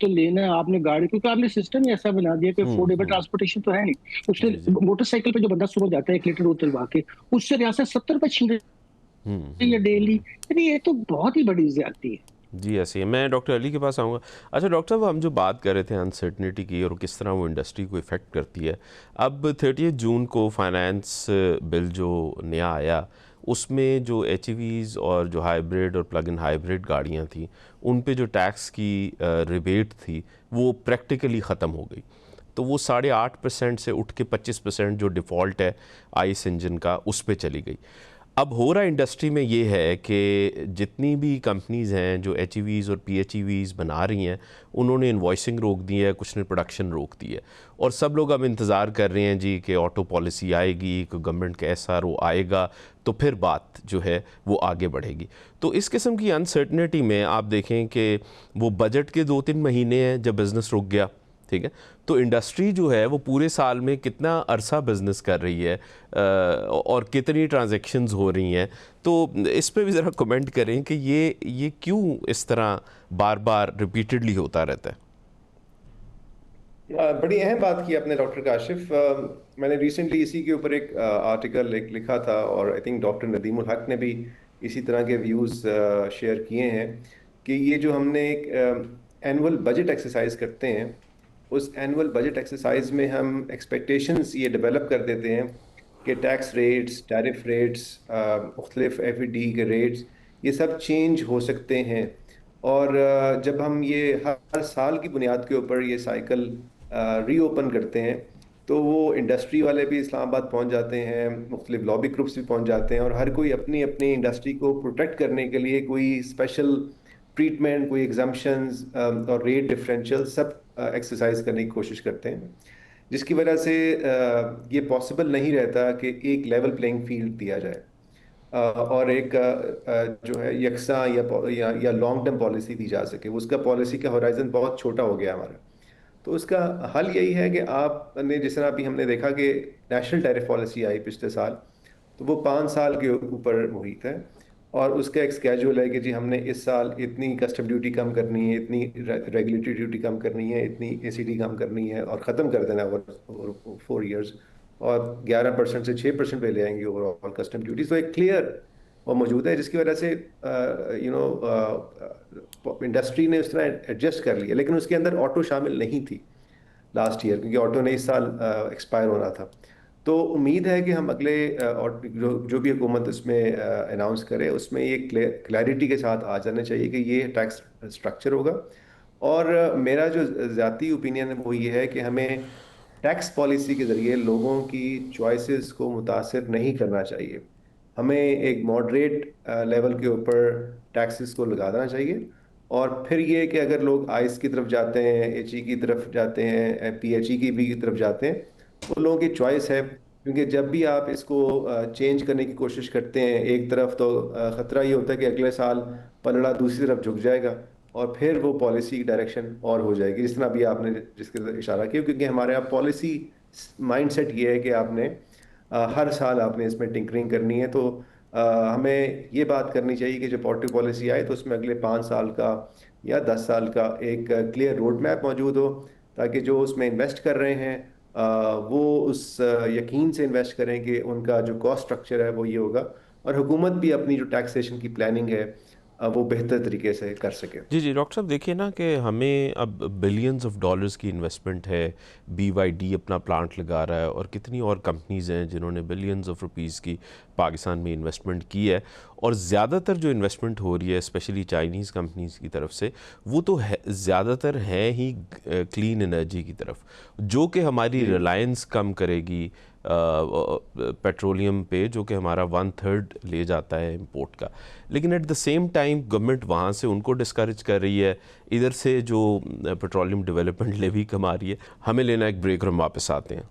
तो लेना है, आपने गाड़ी, क्योंकि आपने सिस्टम ही ऐसा बना दिया कि अफोर्डेबल ट्रांसपोर्टेशन तो है नहीं। उससे जी जी मोटरसाइकिल पे जो बंदा सुबह जाता है 1 लीटर दूध डलवा के, उससे रियासत 70 रुपए छीन रही है डेली। अरे ये तो बहुत ही बड़ी ज्यादती है। जी ऐसे ही है। मैं डॉक्टर अली के पास आऊँगा। अच्छा डॉक्टर साहब, हम जो बात कर रहे थे अनसर्टनिटी की और किस तरह वो इंडस्ट्री को इफ़ेक्ट करती है, अब 30 जून को फाइनेंस बिल जो नया आया उसमें जो एचईवीज़ और जो हाइब्रिड और प्लग इन हाइब्रिड गाड़ियाँ थी उन पे जो टैक्स की रिबेट थी वो प्रैक्टिकली ख़त्म हो गई। तो वो 8.5% से उठ के 25% जो डिफ़ॉल्ट है आइस इंजन का उस पे चली गई। अब हो रहा इंडस्ट्री में ये है कि जितनी भी कंपनीज़ हैं जो एचईवीज़ और पीएचईवीज़ बना रही हैं उन्होंने इन्वॉइसिंग रोक दी है, कुछ ने प्रोडक्शन रोक दी है, और सब लोग अब इंतज़ार कर रहे हैं जी कि ऑटो पॉलिसी आएगी, कोई गवर्नमेंट का एसआरओ आएगा तो फिर बात जो है वो आगे बढ़ेगी। तो इस किस्म की अनसर्टनिटी में आप देखें कि वो बजट के 2-3 महीने हैं जब बिज़नेस रुक गया, ठीक है, तो इंडस्ट्री जो है वो पूरे साल में कितना अरसा बिज़नेस कर रही है और कितनी ट्रांजैक्शंस हो रही हैं। तो इस पे भी ज़रा कमेंट करें कि ये क्यों इस तरह बार बार रिपीटेडली होता रहता है। बड़ी अहम बात की आपने डॉक्टर काशिफ। मैंने रिसेंटली इसी के ऊपर एक आर्टिकल लिखा था, और आई थिंक डॉक्टर नदीमुल हक ने भी इसी तरह के व्यूज़ शेयर किए हैं कि ये जो हमने एक एनुअल बजट एक्सरसाइज करते हैं, उस एनुअल बजट एक्सरसाइज में हम एक्सपेक्टेशंस ये डेवलप कर देते हैं कि टैक्स रेट्स, टैरिफ रेट्स, मुख्तलिफ एफईडी के रेट्स, ये सब चेंज हो सकते हैं। और जब हम ये हर साल की बुनियाद के ऊपर ये साइकिल रीओपन करते हैं, तो वो इंडस्ट्री वाले भी इस्लामाबाद पहुंच जाते हैं, मुख्तलिफ लॉबी ग्रुप्स भी पहुंच जाते हैं, और हर कोई अपनी अपनी इंडस्ट्री को प्रोटेक्ट करने के लिए कोई स्पेशल ट्रीटमेंट, कोई एग्जाम्पशंस और रेट डिफरेंशियल सब एक्सरसाइज करने की कोशिश करते हैं, जिसकी वजह से ये पॉसिबल नहीं रहता कि एक लेवल प्लेइंग फील्ड दिया जाए और एक जो है यकसा या लॉन्ग टर्म पॉलिसी दी जा सके। उसका पॉलिसी का होराइजन बहुत छोटा हो गया हमारा। तो उसका हल यही है कि आपने, जिस तरह अभी हमने देखा कि नेशनल टैरिफ पॉलिसी आई पिछले साल, तो वो 5 साल के ऊपर मुहित है, और उसका एक स्केड्यूल है कि जी हमने इस साल इतनी कस्टम ड्यूटी कम करनी है, इतनी रेगुलेटरी ड्यूटी कम करनी है, इतनी एसीडी कम करनी है, और ख़त्म कर देना ओवर 4 ईयर्स, और 11% से 6% पे ले आएंगे ओवरऑल कस्टम ड्यूटी। तो एक क्लियर और मौजूद है, जिसकी वजह से इंडस्ट्री ने उस तरह एडजस्ट कर लिया। लेकिन उसके अंदर ऑटो शामिल नहीं थी लास्ट ईयर, क्योंकि ऑटो ने इस साल एक्सपायर होना था। तो उम्मीद है कि हम अगले और जो भी हुकूमत उसमें अनाउंस करे, उसमें ये क्लैरिटी के साथ आ जाना चाहिए कि ये टैक्स स्ट्रक्चर होगा। और मेरा जो ज़ाती ओपिनियन है वो ये है कि हमें टैक्स पॉलिसी के ज़रिए लोगों की चॉइसेस को मुतासिर नहीं करना चाहिए। हमें एक मॉडरेट लेवल के ऊपर टैक्सेस को लगा देना चाहिए, और फिर ये कि अगर लोग आइस की तरफ जाते हैं, एचई की तरफ जाते हैं, पीएचई की भी तरफ जाते हैं, वो लोगों की चॉइस है। क्योंकि जब भी आप इसको चेंज करने की कोशिश करते हैं एक तरफ, तो ख़तरा ये होता है कि अगले साल पलड़ा दूसरी तरफ झुक जाएगा, और फिर वो पॉलिसी की डायरेक्शन और हो जाएगी, जिस तरह अभी आपने जिसके तरफ इशारा किया। क्योंकि हमारे यहाँ पॉलिसी माइंडसेट ये है कि आपने हर साल आपने इसमें टिंकरिंग करनी है। तो हमें ये बात करनी चाहिए कि जब ऑटो पॉलिसी आए तो उसमें अगले 5 साल का या 10 साल का एक क्लियर रोड मैप मौजूद हो, ताकि जो उसमें इन्वेस्ट कर रहे हैं वो उस यकीन से इन्वेस्ट करें कि उनका जो कॉस्ट स्ट्रक्चर है वो ये होगा, और हुकूमत भी अपनी जो टैक्सेशन की प्लानिंग है वो बेहतर तरीके से कर सके। जी जी डॉक्टर साहब, देखिए ना कि हमें अब बिलियंस ऑफ डॉलर्स की इन्वेस्टमेंट है, BYD अपना प्लांट लगा रहा है और कितनी और कंपनीज़ हैं जिन्होंने बिलियंस ऑफ रुपीज़ की पाकिस्तान में इन्वेस्टमेंट की है, और ज़्यादातर जो इन्वेस्टमेंट हो रही है स्पेशली चाइनीज़ कंपनीज़ की तरफ से, वो तो ज़्यादातर है ही क्लीन एनर्जी की तरफ, जो कि हमारी रिलायंस कम करेगी पेट्रोलियम पे, जो कि हमारा 1/3 ले जाता है इंपोर्ट का। लेकिन at the same time government वहाँ से उनको डिस्करेज कर रही है, इधर से जो पेट्रोलियम डेवलपमेंट लेवी कमा रही है। हमें लेना एक ब्रेक और हम वापस आते हैं।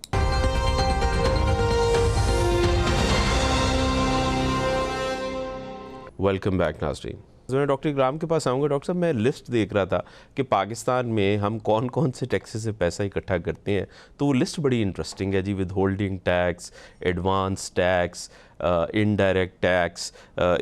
वेलकम बैक नाज़रीन। मैं डॉक्टर इकराम के पास आऊँगा। डॉक्टर साहब, मैं लिस्ट देख रहा था कि पाकिस्तान में हम कौन कौन से टैक्सेस से पैसा इकट्ठा करते हैं, तो वो लिस्ट बड़ी इंटरेस्टिंग है जी। Withholding tax, advance tax, indirect tax,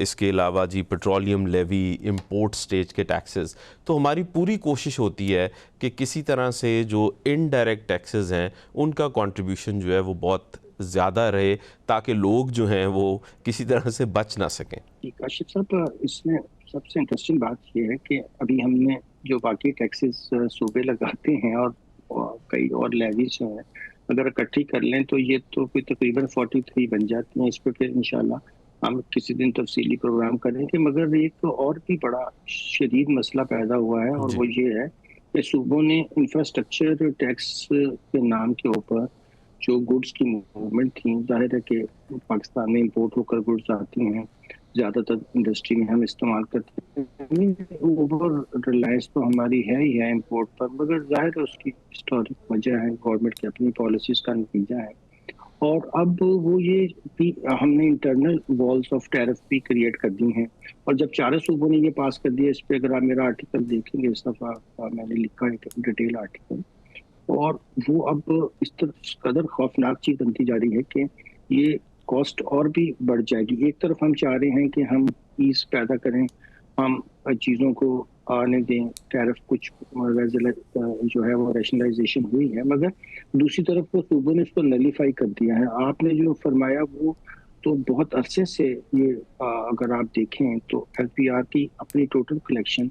इसके अलावा जी पेट्रोलियम लेवी, इंपोर्ट स्टेज के टैक्सेस। तो हमारी पूरी कोशिश होती है कि किसी तरह से जो इनडायरेक्ट टैक्सेस हैं उनका कंट्रीब्यूशन जो है वो बहुत ज़्यादा रहे, ताकि लोग जो हैं वो किसी तरह से बच ना सकें। काशिफ साहब, इसमें सबसे इंटरेस्टिंग बात यह है कि अभी हमने जो बाकी टैक्सेस सूबे लगाते हैं और कई और लेवीज जो हैं, अगर इकट्ठी कर लें तो ये तो कोई तकरीबन 43 बन जाती हैं। इस पर फिर इंशाल्लाह हम किसी दिन तफसीली प्रोग्राम करेंगे। मगर एक और भी बड़ा शदीद मसला पैदा हुआ है, और वो ये है कि सूबों ने इंफ्रास्ट्रक्चर टैक्स के नाम के ऊपर जो गुड्स की मूवमेंट थी, जाहिर है कि पाकिस्तान में इंपोर्ट होकर गुड्स आती हैं, ज़्यादातर इंडस्ट्री में हम इस्तेमाल करते हैं। ओवर रिलायंस तो हमारी है ही है इंपोर्ट पर, मगर जाहिर है उसकी हिस्टोरिक वजह है, गवर्नमेंट की अपनी पॉलिसीज़ का नतीजा है। और अब वो ये भी हमने इंटरनल वॉल्स ऑफ टैरिफ भी क्रिएट कर दी हैं, और जब चारों सूबों ने ये पास कर दिया, इस पर अगर आप मेरा आर्टिकल देखेंगे, इस दफ़ा मैंने लिखा है डिटेल आर्टिकल, और वो अब इस कदर खौफनाक चीज बनती जा रही है कि ये कॉस्ट और भी बढ़ जाएगी। एक तरफ हम चाह रहे हैं कि हम ईज पैदा करें, हम चीज़ों को आने दें, टैरिफ कुछ जो है वो रैशनलाइजेशन हुई है, मगर दूसरी तरफ वो सूबों ने उसको नलीफाई कर दिया है। आपने जो फरमाया वो तो बहुत अरसे से ये अगर आप देखें तो एफबीआर की अपनी total collection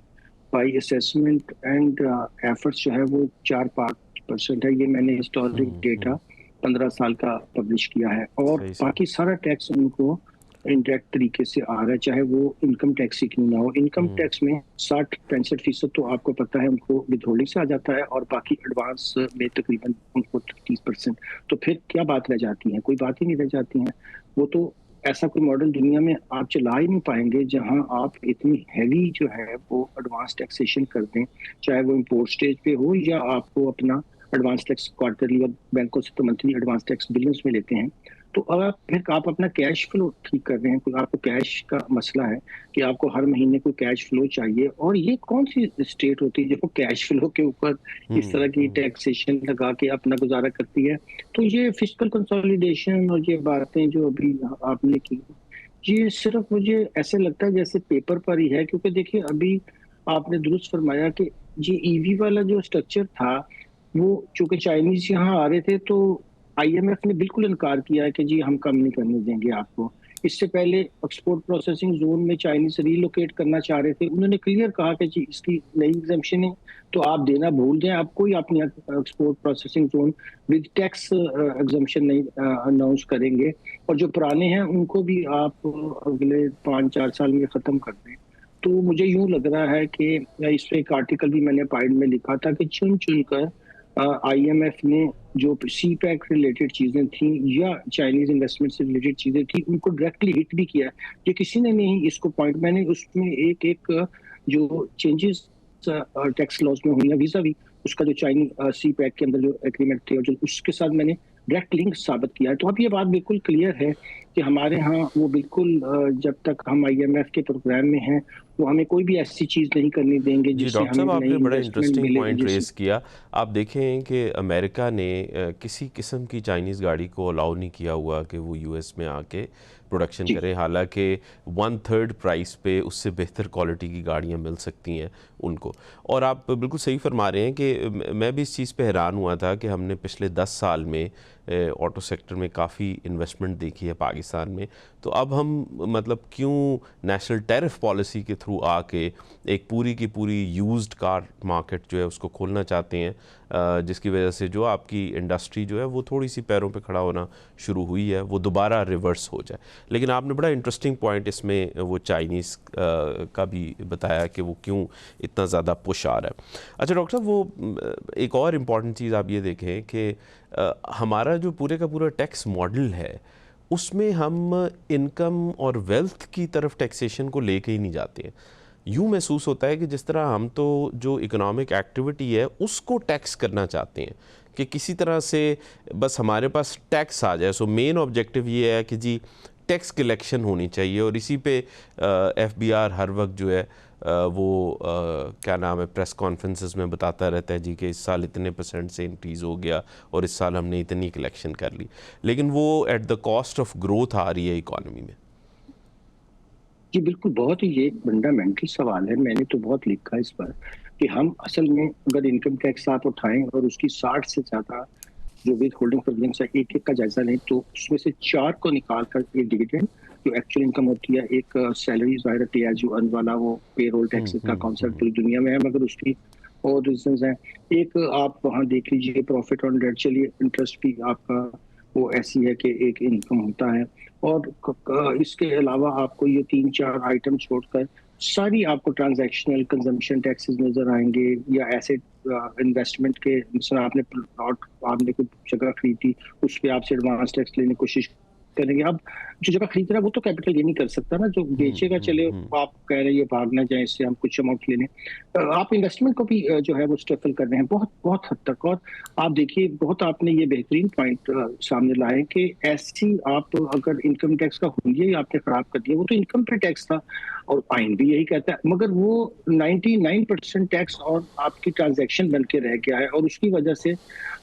by assessment and efforts जो है वो 4-5% है। ये मैंने हिस्टोरिक डेटा 15 साल का पब्लिश किया है, और बाकी सारा टैक्स उनको इनडायरेक्ट तरीके से आ रहा है, चाहे वो इनकम टैक्स ही क्यों ना हो। इनकम टैक्स में 60-65% तो आपको पता है उनको विथहोल्डिंग से आ जाता है, और बाकी एडवांस में तकरीबन उनको 30%। तो फिर क्या बात रह जाती है? कोई बात ही नहीं रह जाती है। वो तो ऐसा कोई मॉडल दुनिया में आप चला ही नहीं पाएंगे जहां आप इतनी हैवी जो है वो एडवांस टैक्सेशन कर दें, चाहे वो इंपोर्ट स्टेज पे हो या आपको अपना एडवांस टैक्स क्वार्टरली और बैंकों से तो मंथली एडवांस टैक्स बिलियंस में लेते हैं। तो अगर फिर आप अपना कैश फ्लो ठीक कर रहे हैं, कोई आपको कैश का मसला है कि आपको हर महीने कोई कैश फ्लो चाहिए, और ये कौन सी स्टेट होती है जो कैश फ्लो के ऊपर इस तरह की टैक्सेशन लगा के अपना गुजारा करती है? तो ये फिस्कल कंसोलिडेशन और ये बातें जो अभी आपने की, ये सिर्फ मुझे ऐसे लगता है जैसे पेपर पर ही है। क्योंकि देखिए, अभी आपने दुरुस्त फरमाया कि ये ईवी वाला जो स्ट्रक्चर था, वो चूंकि चाइनीज यहाँ आ रहे थे तो आईएमएफ ने बिल्कुल इनकार किया है कि जी हम कम नहीं करने देंगे आपको। इससे पहले एक्सपोर्ट प्रोसेसिंग जोन में चाइनीज रिलोकेट करना चाह रहे थे, उन्होंने क्लियर कहा कि जी इसकी नई एग्जम्पशन है तो आप देना भूल जाएं, आप कोई अपनी export processing zone with tax exemption नहीं अनाउंस करेंगे, और जो पुराने हैं उनको भी आप अगले 5-4 साल में खत्म कर दें। तो मुझे यूं लग रहा है कि इस पर एक आर्टिकल भी मैंने पॉइंट में लिखा था कि चुन चुनकर आईएमएफ ने जो सी पैक रिलेटेड चीजें थी या चाइनीज इन्वेस्टमेंट से रिलेटेड चीजें थी उनको डायरेक्टली हिट भी किया है। ये किसी ने नहीं इसको पॉइंट, मैंने उसमें एक एक जो चेंजेस टैक्स लॉज में हुई है वीजा भी, उसका जो चाइनीज सी पैक के अंदर जो एग्रीमेंट थे और जो उसके साथ मैंने डायरेक्ट लिंक साबित किया है। तो अब ये बात बिल्कुल क्लियर है कि हमारे यहाँ वो बिल्कुल जब तक हम आईएमएफ के प्रोग्राम में हैं वो हमें कोई भी ऐसी चीज़ नहीं करनी देंगे जिससे डॉक्टर साहब, आपने बड़ा इंटरेस्टिंग पॉइंट मिले। रेज किया। आप देखें कि अमेरिका ने किसी किस्म की चाइनीज़ गाड़ी को अलाउ नहीं किया हुआ कि वो यूएस में आके प्रोडक्शन करे, हालांकि 1/3 प्राइस पे उससे बेहतर क्वालिटी की गाड़ियां मिल सकती हैं उनको। और आप बिल्कुल सही फरमा रहे हैं कि मैं भी इस चीज़ पे हैरान हुआ था कि हमने पिछले 10 साल में ऑटो सेक्टर में काफ़ी इन्वेस्टमेंट देखी है पाकिस्तान में, तो अब हम मतलब क्यों नेशनल टैरिफ पॉलिसी के थ्रू आके एक पूरी की पूरी यूज्ड कार मार्केट जो है उसको खोलना चाहते हैं, जिसकी वजह से जो आपकी इंडस्ट्री जो है वो थोड़ी सी पैरों पे खड़ा होना शुरू हुई है, वो दोबारा रिवर्स हो जाए। लेकिन आपने बड़ा इंटरेस्टिंग पॉइंट इसमें वो चाइनीज़ का भी बताया कि वो क्यों इतना ज़्यादा पुश आ रहा है। अच्छा डॉक्टर साहब, वो एक और इम्पॉर्टेंट चीज़ आप ये देखें कि हमारा जो पूरे का पूरा टैक्स मॉडल है उसमें हम इनकम और वेल्थ की तरफ टैक्सेशन को लेके ही नहीं जाते हैं। यूँ महसूस होता है कि जिस तरह हम तो जो इकोनॉमिक एक्टिविटी है उसको टैक्स करना चाहते हैं कि किसी तरह से बस हमारे पास टैक्स आ जाए। सो मेन ऑब्जेक्टिव ये है कि जी टैक्स कलेक्शन होनी चाहिए, और इसी पे एफबीआर हर वक्त जो है क्या नाम है, प्रेस कॉन्फ्रेंसेस में बताता रहता है जी कि इस साल इतने % से इंक्रीज़ हो गया और इस साल हमने इतनी कलेक्शन कर ली, लेकिन वो at the cost of growth आ रही है इकॉनमी में। जी बिल्कुल, बहुत ही ये एक फंडामेंटल सवाल है। मैंने तो बहुत लिखा है इस पर कि हम असल में अगर इनकम टैक्स आप उठाएं और उसकी 60 से ज़्यादा जो विद होल्डिंग प्रोविजंस है एक एक का जायजा लें, तो उसमें से 4 को निकाल कर एक डिविडेंड जो एक्चुअल इनकम होती है, एक सैलरी ज़ाहिर पे एज यू अर्न वाला वो पेरोल टैक्स का कॉन्सेप्ट पूरी दुनिया में है, मगर उसकी और रीजंस हैं। एक आप वहाँ देख लीजिए प्रॉफिट ऑन डेट, चलिए इंटरेस्ट भी आपका वो ऐसी है कि एक इनकम होता है, और इसके अलावा आपको ये 3-4 आइटम छोड़कर सारी आपको ट्रांजैक्शनल कंजम्पशन टैक्सेस नजर आएंगे, या एसेट इन्वेस्टमेंट के, मिसाल आपने प्लॉट, आपने कोई जगह खरीदी उस पर आपसे एडवांस टैक्स लेने की कोशिश करेंगे। अब जो जगह खरीद रहा है वो तो कैपिटल गेन नहीं कर सकता ना, जो बेचेगा चले आप कह रहे हैं भागना जाए इससे हम कुछ अमाउंट ले लें, आप इन्वेस्टमेंट को भी जो है वो स्ट्रगल कर रहे हैं बहुत बहुत हद तक। और आप देखिए, बहुत आपने ये बेहतरीन पॉइंट सामने लाए कि ऐसी आप अगर इनकम टैक्स का हुलिया ही आपने खराब कर दिया, वो तो इनकम पे टैक्स था और आइन भी यही कहता है, मगर वो 99% टैक्स और आपकी ट्रांजैक्शन बन के रह गया है, और उसकी वजह से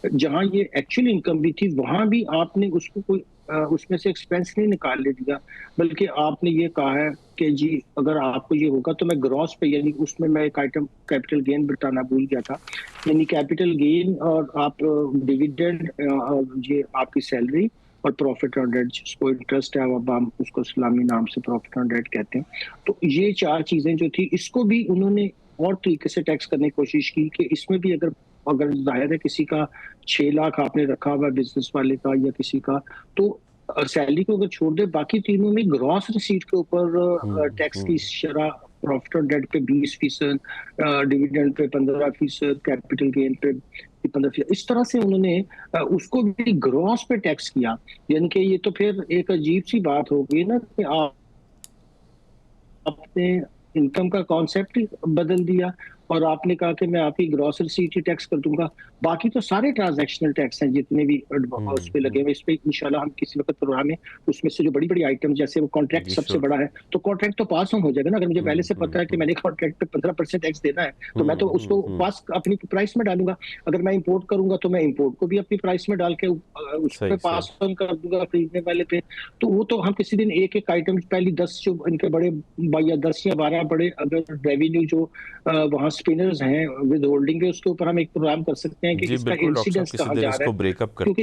जहां ये एक्चुअल इनकम भी थी वहां भी आपने उसको कोई उसमें से एक्सपेंस नहीं निकाल ले दिया, बल्कि आपने ये कहा है कि जी अगर आपको ये होगा तो मैं ग्रॉस पे, यानी उसमें मैं एक आइटम कैपिटल गेन बताना भूल गया था, यानी कैपिटल गेन और आप डिविडेंड और ये आपकी सैलरी और प्रॉफिट ऑन डेट, जिसको इंटरेस्ट है अब हम उसको सलामी नाम से प्रॉफिट ऑन डेट कहते हैं, तो ये 4 चीजें जो थी इसको भी उन्होंने और तरीके से टैक्स करने की कोशिश की कि इसमें भी अगर जाहिर है किसी का 6 लाख आपने रखा हुआ बिजनेस वाले का या किसी का, तो सैलरी को अगर छोड़ दे बाकी तीनों में ग्रॉस रिसीट के ऊपर टैक्स की शरह प्रॉफिट ऑन डेट पे 20%, डिविडेंड पे 15%, कैपिटल गेन पे 15%, इस तरह से उन्होंने उसको भी ग्रॉस पे टैक्स किया। यानी कि ये तो फिर एक अजीब सी बात हो गई ना कि आपने इनकम का कॉन्सेप्ट ही बदल दिया और आपने कहा कि मैं आपकी ग्रॉस रिसीट ही टैक्स कर दूंगा, बाकी तो सारे ट्रांजैक्शनल टैक्स हैं जितने भी उस पे लगे हुए, इस पे इंशाल्लाह हम किसी वक्त प्रोग्राम में उसमें से जो बड़ी बड़ी आइटम जैसे वो कॉन्ट्रैक्ट सबसे बड़ा है, तो कॉन्ट्रैक्ट तो पास ऑन हो जाएगा ना। अगर मुझे पहले से पता है कि मैंने कॉन्ट्रैक्ट पे 15% टैक्स देना है तो मैं तो उसको पास अपनी प्राइस में डालूंगा। अगर मैं इंपोर्ट करूंगा तो मैं इंपोर्ट को भी अपनी प्राइस में डाल के उस पर पास ऑन कर दूंगा खरीदने वाले पे। तो वो तो हम किसी दिन एक एक आइटम पहली 10 जो इनके बड़े या 10 या 12 बड़े अगर रेवेन्यू जो वहाँ स्पिनर्स हैं विद होल्डिंग के, उसके ऊपर हम एक प्रोग्राम कर सकते हैं कि इसका इंसिडेंस कहाँ जा रहा है, क्योंकि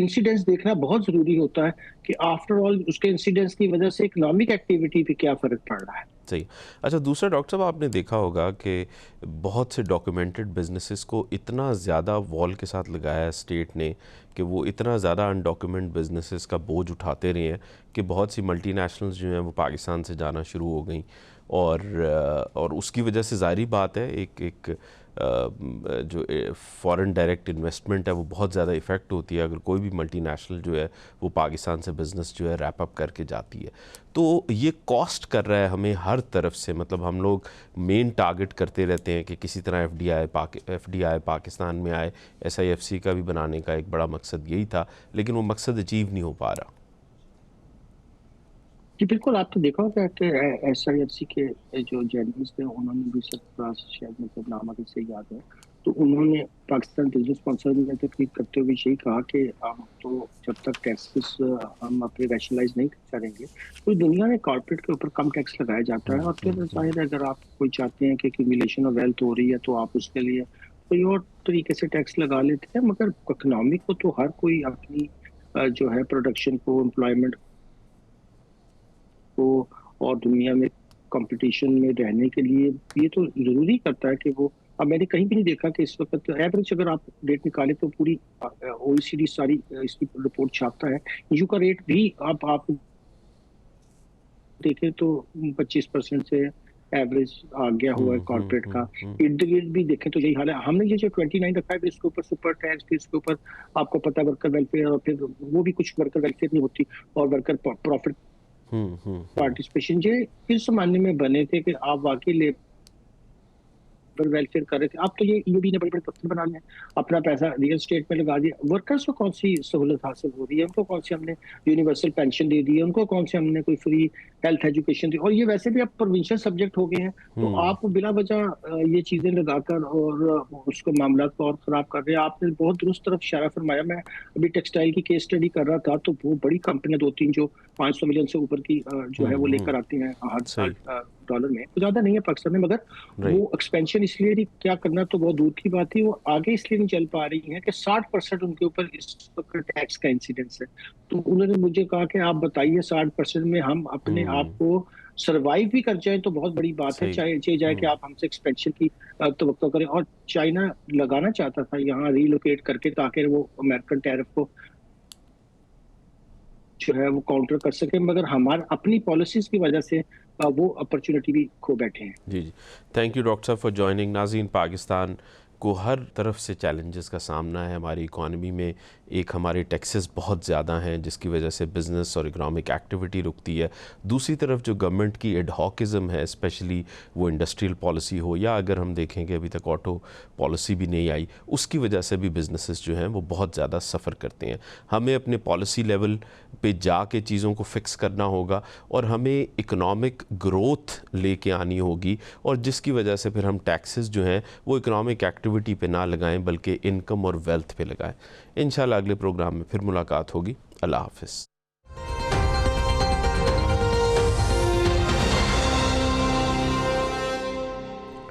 इंसिडेंस देखना बहुत जरूरी होता है कि आफ्टर ऑल उसके इंसिडेंस की वजह से इकोनॉमिक एक्टिविटी पे क्या फर्क पड़ रहा है। सही। अच्छा, दूसरा डॉक्टर साहब, आपने देखा होगा कि बहुत से डॉक्यूमेंटेड बिजनेसेस को इतना ज़्यादा वॉल के साथ लगाया है स्टेट ने कि वो इतना ज़्यादा अनडॉक्यूमेंट बिजनेसेस का बोझ उठाते रहे हैं कि बहुत सी मल्टीनेशनल्स जो हैं वो पाकिस्तान से जाना शुरू हो गई, और उसकी वजह से ज़ाहिर बात है एक जो फॉरेन डायरेक्ट इन्वेस्टमेंट है वो बहुत ज़्यादा इफ़ेक्ट होती है अगर कोई भी मल्टीनेशनल जो है वो पाकिस्तान से बिज़नेस जो है रैप अप करके जाती है। तो ये कॉस्ट कर रहा है हमें हर तरफ से, मतलब हम लोग मेन टारगेट करते रहते हैं कि किसी तरह एफडीआई पाकिस्तान में आए, SIFC का भी बनाने का एक बड़ा मकसद यही था, लेकिन वो मकसद अचीव नहीं हो पा रहा। जी बिल्कुल, आप तो देखा होगा कि SIFC के जो जर्नलिस्ट थे उन्होंने भी सरफराज, शायद मतलब नाम अगर से याद है, तो उन्होंने पाकिस्तान बिजनेस स्पॉन्सर में तकरीर करते हुए यही कहा कि हम तो जब तक टैक्सेस हम अपने रैशनलाइज नहीं करेंगे तो दुनिया में कॉर्पोरेट के ऊपर कम टैक्स लगाया जाता है, और फिर जाहिर है अगर आप कोई चाहते हैं कि एक्यूमुलेशन ऑफ वेल्थ हो रही है तो आप उसके लिए कोई और तरीके से टैक्स लगा लेते हैं, मगर इकोनॉमी को तो हर कोई अपनी जो है प्रोडक्शन को, एम्प्लॉयमेंट को और दुनिया में कंपटीशन में रहने के लिए ये तो जरूरी करता है कि वो, अब मैंने कहीं भी नहीं देखा कि इस वक्त एवरेज अगर आप रेट निकाले तो पूरी OECD सारी इसकी रिपोर्ट छापता है, यू का रेट भी आप देखें तो 25% से एवरेज आ गया हुआ है कॉर्पोरेट का। इर्द गिर्द भी देखें तो यही हाल है। हमने ये जो 29 रखा है इसके ऊपर सुपर टैक्स, फिर इसके ऊपर आपको पता है वर्कर वेलफेयर, और फिर वो भी कुछ वर्कर वेलफेयर नहीं होती, और वर्कर प्रॉफिट पार्टिसिपेशन, ये किस मायने में बने थे कि आप वाकई लेबर वेलफेयर कर रहे थे। अब तो ये ईओबी ने बड़े बड़े पत्थर बना लिए, अपना पैसा रियल स्टेट में लगा दिया। वर्कर्स को कौन सी सहूलत हासिल हो रही है, उनको कौन सी हमने यूनिवर्सल पेंशन दे दी है, उनको कौन से हमने कोई फ्री हेल्थ एजुकेशन दी, और ये वैसे भी अब प्रोविंशियल सब्जेक्ट हो गए हैं। तो आप बिला वजह ये चीजें लगाकर और उसको मामला को और खराब कर रहे हैं। आपने बहुत दुरुस्त तरफ इशारा फरमाया। मैं अभी टेक्सटाइल की केस स्टडी कर रहा था, तो वो बड़ी कंपनियां 2-3 जो 500 मिलियन से ऊपर की जो है वो लेकर आती हैं हर साल डॉलर में, तो ज्यादा नहीं है पाकिस्तान में, मगर वो एक्सपेंशन इसलिए नहीं, क्या करना तो बहुत दूर की बात थी, वो आगे इसलिए नहीं चल पा रही है कि 60% उनके ऊपर इस वक्त टैक्स का इंसिडेंस है। तो उन्होंने मुझे कहा कि आप बताइए 60% में हम अपने आप को सरवाइव भी कर जाए तो बहुत बड़ी बात है, चाहे जाए कि आप हमसे एक्सपेंशन की तवक्को करें। और चाइना लगाना चाहता था यहाँ रीलोकेट करके, ताकि वो अमेरिकन टैरिफ को जो है वो काउंटर कर सके, मगर हमारे अपनी पॉलिसीज की वजह से वो अपॉर्चुनिटी भी खो बैठे हैं। जी जी, थैंक यू डॉक्टर साहब फॉर जॉइनिंग। नाज़रीन, पाकिस्तान को हर तरफ से चैलेंजेस का सामना है। हमारी इकॉनमी में एक हमारे टैक्सेस बहुत ज़्यादा हैं जिसकी वजह से बिज़नेस और इकनॉमिक एक्टिविटी रुकती है। दूसरी तरफ जो गवर्नमेंट की एडहॉकिज़म है, स्पेशली वो इंडस्ट्रियल पॉलिसी हो, या अगर हम देखें कि अभी तक ऑटो पॉलिसी भी नहीं आई, उसकी वजह से भी बिजनेसेस जो हैं वो बहुत ज़्यादा सफ़र करते हैं। हमें अपने पॉलिसी लेवल पे जाके चीज़ों को फिक्स करना होगा और हमें इकनॉमिक ग्रोथ लेके आनी होगी, और जिसकी वजह से फिर हम टैक्सेस जो हैं वो इकनॉमिक एक्टिविटी पे ना लगाएं बल्कि इनकम और वेल्थ पे लगाएं। इंशाल्लाह अगले प्रोग्राम में फिर मुलाकात होगी। अल्लाह हाफ़िज़।